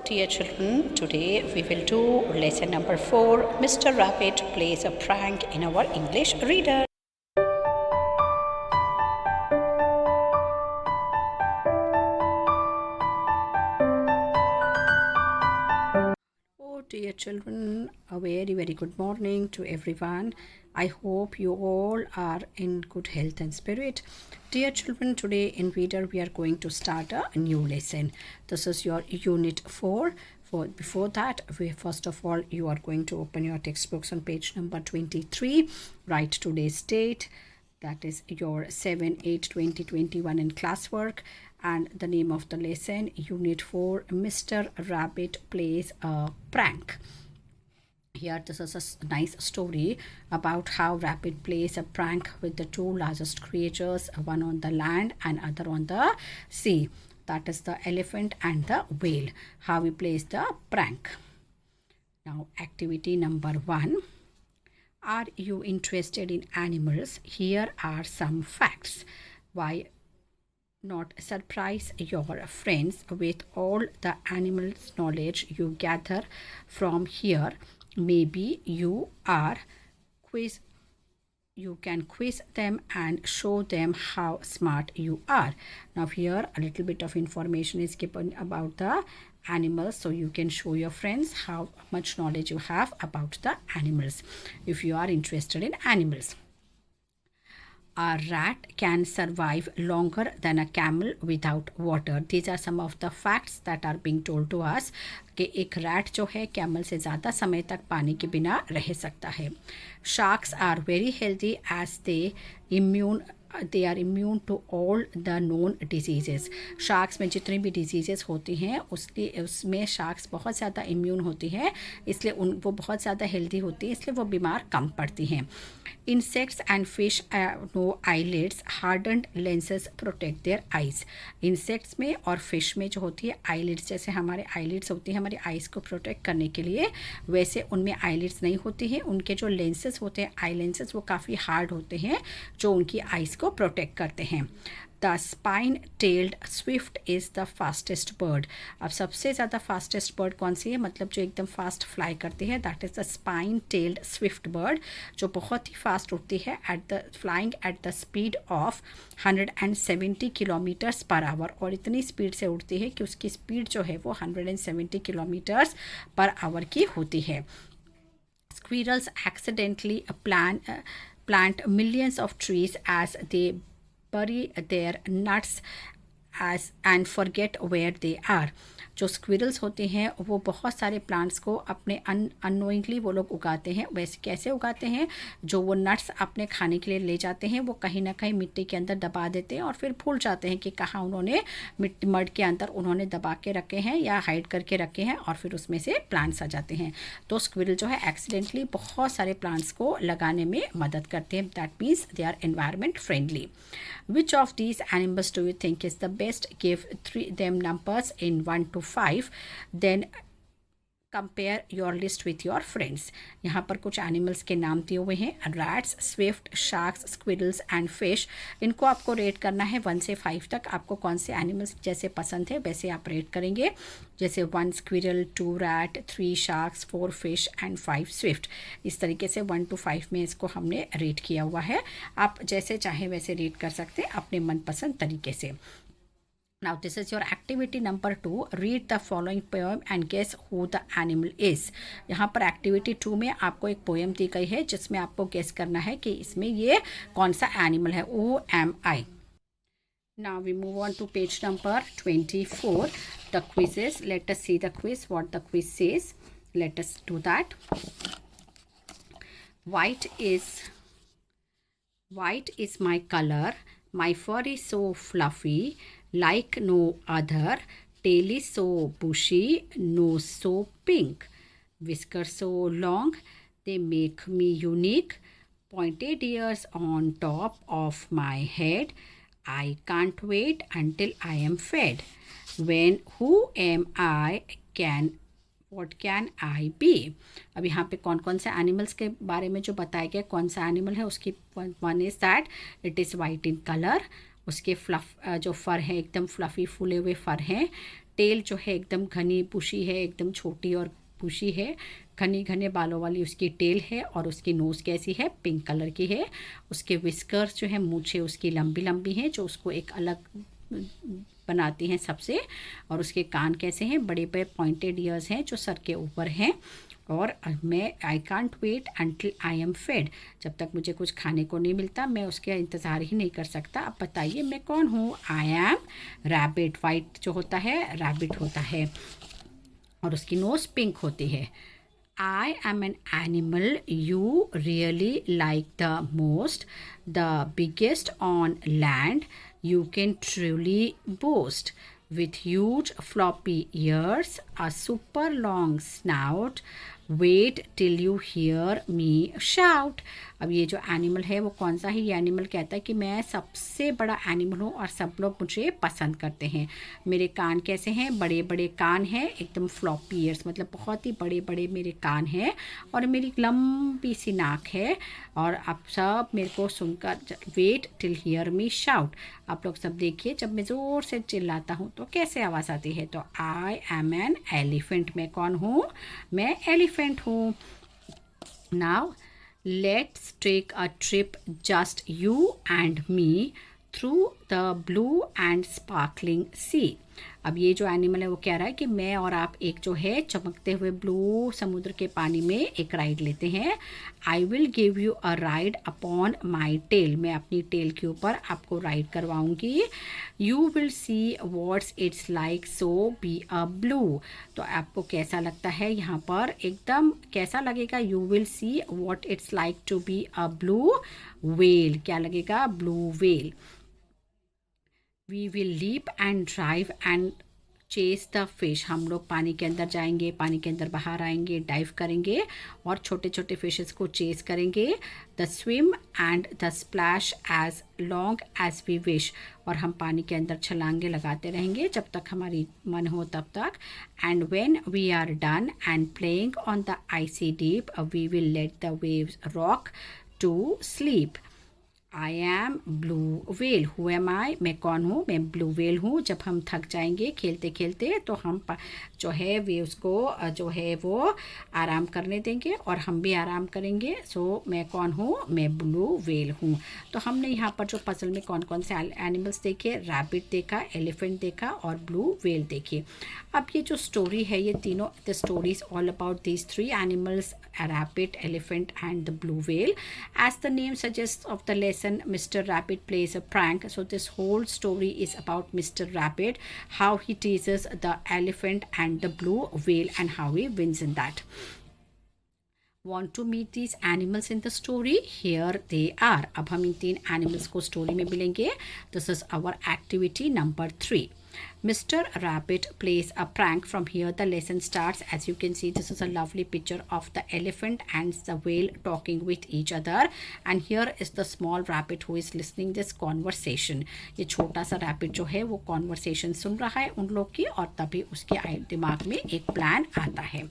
Dear children, today we will do lesson number 4. Mr. Rabbit plays a prank in our English reader. Oh dear children, a very good morning to everyone. I hope you all are in good health and spirit. Dear children, today in reader we are going to start a new lesson. This is your unit 4. Before that, first of all you are going to open your textbooks on page number 23. Write today's date, that is your 7/8/2021 in classwork, and the name of the lesson, unit 4, Mr. Rabbit plays a prank. Here this is a nice story about how Rabbit plays a prank with the two largest creatures, one on the land and other on the sea. That is the elephant and the whale. How he plays the prank. Now activity number 1. Are you interested in animals? Here are some facts. Why not surprise your friends with all the animals knowledge you gather from here? Maybe you can quiz them and show them how smart you are. Now here a little bit of information is given about the animals, so you can show your friends how much knowledge you have about the animals if you are interested in animals. A rat can survive longer than a camel without water. These are some of the facts that are being told to us कि एक rat जो है camel से ज़्यादा समय तक पानी के बिना रह सकता है. Sharks are very healthy as they are immune to all the known diseases. Sharks में जितनी भी diseases होती हैं उसमें sharks बहुत ज़्यादा immune होती हैं, इसलिए वो बहुत ज़्यादा healthy होती है, इसलिए वो बीमार कम पड़ती हैं. Insects and fish have no eyelids. Hardened lenses protect their eyes. Insects में और fish में जो होती है eyelids, जैसे हमारे eyelids होती है हमारी eyes को protect करने के लिए, वैसे उनमें eyelids नहीं होती हैं. उनके जो lenses होते हैं eye lenses वो काफ़ी hard होते हैं जो उनकी eyes को protect करते हैं. The spine-tailed swift is the fastest bird. अब सबसे ज़्यादा fastest bird कौन सी है, मतलब जो एकदम fast fly करती है, that is the spine-tailed swift bird, जो बहुत ही fast उड़ती है flying at the speed of 170 kilometers per hour. और इतनी speed से उड़ती है कि उसकी speed जो है वो 170 kilometers per hour की होती है. Squirrels accidentally plant millions of trees as they bury their nuts and forget where they are. जो स्क्विरल्स होते हैं वो बहुत सारे प्लांट्स को अपने अननोइंगली वो लोग उगाते हैं. वैसे कैसे उगाते हैं, जो वो नट्स अपने खाने के लिए ले जाते हैं वो कहीं ना कहीं मिट्टी के अंदर दबा देते हैं और फिर भूल जाते हैं कि कहाँ उन्होंने मड के अंदर उन्होंने दबा के रखे हैं या हाइड करके रखे हैं, और फिर उसमें से प्लांट्स आ जाते हैं. तो स्क्विरल जो है एक्सीडेंटली बहुत सारे प्लांट्स को लगाने में मदद करते हैं. That means they are environment friendly. Which of these animals do you think is the best? Give them numbers in 1 to 5. Then compare your list with your friends. यहाँ पर कुछ एनिमल्स के नाम दिए हुए हैं, rats, Swift, sharks, squirrels and fish. इनको आपको रेट करना है 1 से 5 तक. आपको कौन से एनिमल्स जैसे पसंद है वैसे आप रेट करेंगे, जैसे 1 squirrel, 2 rat, 3 sharks, 4 fish and 5 Swift. इस तरीके से 1 to 5 में इसको हमने रेट किया हुआ है. आप जैसे चाहे वैसे रेट कर सकते हैं अपने मनपसंद तरीके से. Now this is your activity number 2. Read the following poem and guess who the animal is. यहाँ पर activity 2 में आपको एक poem दी गई है जिसमें आपको guess करना है कि इसमें ये कौन सा animal है. Who am I? Now we move on to page number 24. The quizzes. Let us see the quiz. What the quiz says. Let us do that. White is my color. My fur is so fluffy, like no other. Tail is so bushy, nose so pink. Whiskers so long, they make me unique. Pointed ears on top of my head. I can't wait until I am fed. Who am I? What can I be? अब यहाँ पे कौन कौन से animals के बारे में जो बताया गया कौन सा एनिमल है उसकी one is that it is white in colour. उसके फ्लफ जो फर है एकदम फ्लफ़ी फूले हुए फर हैं. टेल जो है एकदम घनी बुशी है, एकदम छोटी और बुशी है, घने घने बालों वाली उसकी टेल है। और उसकी नोज़ कैसी है, पिंक कलर की है। उसके विस्कर्स जो है, मूछें उसकी लंबी लंबी हैं जो उसको एक अलग बनाती हैं सबसे। और उसके कान कैसे हैं, बड़े बड़े पॉइंटेड ईयर्स हैं जो सर के ऊपर हैं। और मैं I can't wait until I am fed, जब तक मुझे कुछ खाने को नहीं मिलता मैं उसके इंतज़ार ही नहीं कर सकता। अब बताइए मैं कौन हूँ, आई एम रैबिट। वाइट जो होता है रैबिट होता है और उसकी नोज़ पिंक होती है। I am an animal you really like the most, the biggest on land you can truly boast, with huge floppy ears, a super long snout. Wait till you hear me shout. अब ये जो animal है वो कौन सा है, ये animal कहता है कि मैं सबसे बड़ा एनिमल हूँ और सब लोग मुझे पसंद करते हैं। मेरे कान कैसे हैं, बड़े बड़े कान हैं, एकदम फ्लॉपी ईयर्स, मतलब बहुत ही बड़े बड़े मेरे कान हैं। और मेरी लंबी सी नाक है। और आप सब मेरे को सुनकर wait till hear me shout, आप लोग सब देखिए जब मैं ज़ोर से चिल्लाता हूँ तो कैसे आवाज़ आती है। तो आई एम एन एलिफेंट, मैं कौन हूँ, मैं एलिफेंट हूँ। Now let's take a trip, just you and me, through the blue and sparkling sea. अब ये जो एनिमल है वो कह रहा है कि मैं और आप एक जो है चमकते हुए ब्लू समुद्र के पानी में एक राइड लेते हैं। I will give you a ride upon my tail, मैं अपनी टेल के ऊपर आपको राइड करवाऊंगी। You will see what's it's like so be a blue, तो आपको कैसा लगता है यहाँ पर, एकदम कैसा लगेगा, you will see what it's like to be a blue whale, क्या लगेगा, blue whale. We will leap and drive and chase the fish, हम लोग पानी के अंदर जाएंगे, पानी के अंदर बाहर आएंगे, डाइव करेंगे और छोटे छोटे फिशेस को चेस करेंगे। The swim and the splash as long as we wish, और हम पानी के अंदर छलांगे लगाते रहेंगे जब तक हमारी मन हो तब तक। And when we are done and playing on the icy deep we will let the waves rock to sleep. I am blue well, who am I, मैं कौन हूँ, मैं ब्लू वेल हूँ। जब हम थक जाएंगे खेलते खेलते तो हम जो है वेव्स को जो है वो आराम करने देंगे और हम भी आराम करेंगे। सो मैं कौन हूँ, मैं ब्लू वेल हूँ। तो हमने यहाँ पर जो पजल में कौन कौन से एनिमल्स देखे, रैबिट देखा, एलिफेंट देखा और ब्लू वेल देखी। अब ये जो स्टोरी है ये तीनों, the story is all about these three animals, rabbit, elephant and the blue whale. As the name suggests of the lesson, Mr. Rabbit plays a prank. So this whole story is about Mr. Rabbit, how he teases the elephant and the blue whale and how he wins in that. Want to meet these animals in the story? Here they are. अब हम इन तीन animals को story में मिलेंगे. This is our activity number 3. Mr. Rabbit plays a prank. From here the lesson starts. As you can see, this is a lovely picture of the elephant and the whale talking with each other. And here is the small rabbit who is listening this conversation. ये छोटा सा rabbit जो है वो conversation सुन रहा है उन लोग की, और तभी उसके दिमाग में एक plan आता है।